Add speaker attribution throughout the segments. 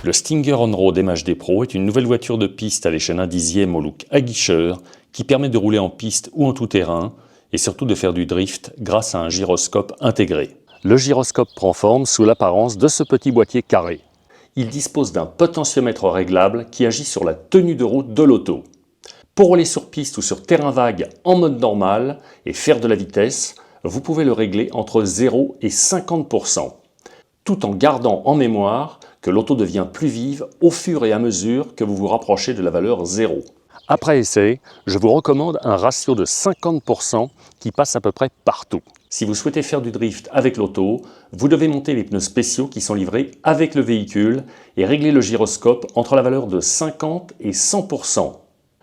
Speaker 1: Le Stinger On-Road MHD Pro est une nouvelle voiture de piste à l'échelle 1/10 au look aguicheur qui permet de rouler en piste ou en tout-terrain et surtout de faire du drift grâce à un gyroscope intégré. Le gyroscope prend forme sous l'apparence de ce petit boîtier carré. Il dispose d'un potentiomètre réglable qui agit sur la tenue de route de l'auto. Pour rouler sur piste ou sur terrain vague en mode normal et faire de la vitesse, vous pouvez le régler entre 0 et 50%, tout en gardant en mémoire que l'auto devient plus vive au fur et à mesure que vous vous rapprochez de la valeur 0. Après essai, je vous recommande un ratio de 50% qui passe à peu près partout. Si vous souhaitez faire du drift avec l'auto, vous devez monter les pneus spéciaux qui sont livrés avec le véhicule et régler le gyroscope entre la valeur de 50 et 100%.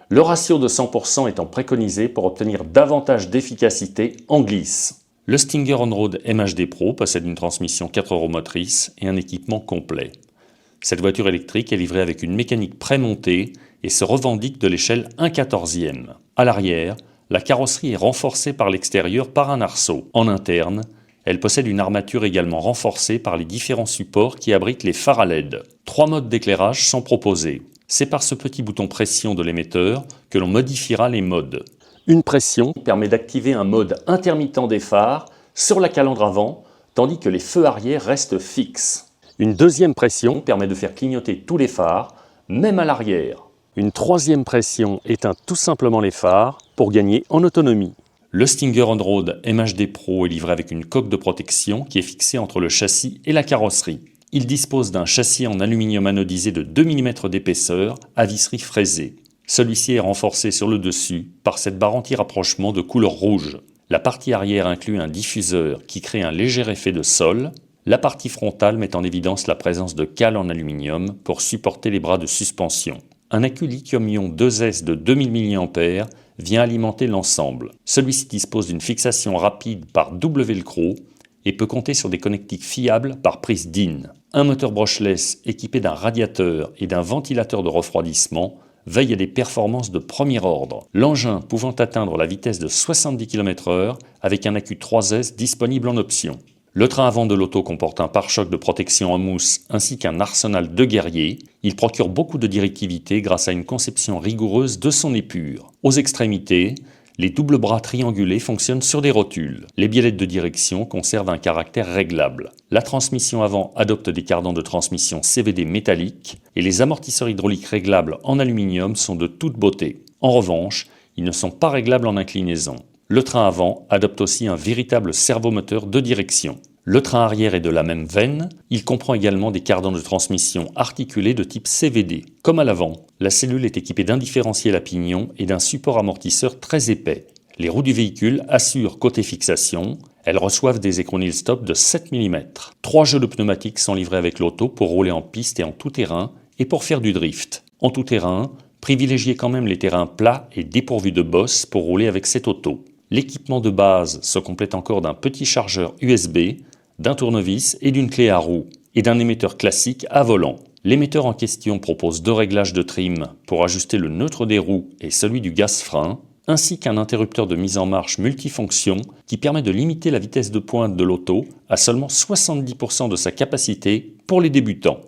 Speaker 1: Le ratio de 100% étant préconisé pour obtenir davantage d'efficacité en glisse. Le Stinger On-Road MHD Pro possède une transmission 4 roues motrices et un équipement complet. Cette voiture électrique est livrée avec une mécanique prémontée et se revendique de l'échelle 1/14e. À l'arrière, la carrosserie est renforcée par l'extérieur par un arceau. En interne, elle possède une armature également renforcée par les différents supports qui abritent les phares à LED. 3 modes d'éclairage sont proposés. C'est par ce petit bouton pression de l'émetteur que l'on modifiera les modes. Une pression permet d'activer un mode intermittent des phares sur la calandre avant, tandis que les feux arrière restent fixes. Une deuxième pression permet de faire clignoter tous les phares, même à l'arrière. Une troisième pression éteint tout simplement les phares pour gagner en autonomie. Le Stinger On-Road MHD Pro est livré avec une coque de protection qui est fixée entre le châssis et la carrosserie. Il dispose d'un châssis en aluminium anodisé de 2 mm d'épaisseur à visserie fraisée. Celui-ci est renforcé sur le dessus par cette barre anti-rapprochement de couleur rouge. La partie arrière inclut un diffuseur qui crée un léger effet de sol. La partie frontale met en évidence la présence de cales en aluminium pour supporter les bras de suspension. Un accu lithium-ion 2S de 2000 mAh vient alimenter l'ensemble. Celui-ci dispose d'une fixation rapide par double velcro et peut compter sur des connectiques fiables par prise DIN. Un moteur brushless équipé d'un radiateur et d'un ventilateur de refroidissement veille à des performances de premier ordre. L'engin pouvant atteindre la vitesse de 70 km/h avec un accu 3S disponible en option. Le train avant de l'auto comporte un pare-choc de protection en mousse ainsi qu'un arsenal de guerrier. Il procure beaucoup de directivité grâce à une conception rigoureuse de son épure. Aux extrémités, les doubles bras triangulés fonctionnent sur des rotules. Les biellettes de direction conservent un caractère réglable. La transmission avant adopte des cardans de transmission CVD métalliques et les amortisseurs hydrauliques réglables en aluminium sont de toute beauté. En revanche, ils ne sont pas réglables en inclinaison. Le train avant adopte aussi un véritable servomoteur de direction. Le train arrière est de la même veine, il comprend également des cardans de transmission articulés de type CVD. Comme à l'avant, la cellule est équipée d'un différentiel à pignon et d'un support amortisseur très épais. Les roues du véhicule assurent côté fixation, elles reçoivent des écronils stop de 7 mm. 3 jeux de pneumatiques sont livrés avec l'auto pour rouler en piste et en tout-terrain et pour faire du drift. En tout-terrain, privilégiez quand même les terrains plats et dépourvus de bosses pour rouler avec cette auto. L'équipement de base se complète encore d'un petit chargeur USB, d'un tournevis et d'une clé à roue, et d'un émetteur classique à volant. L'émetteur en question propose 2 réglages de trim pour ajuster le neutre des roues et celui du gaz-frein, ainsi qu'un interrupteur de mise en marche multifonction qui permet de limiter la vitesse de pointe de l'auto à seulement 70% de sa capacité pour les débutants.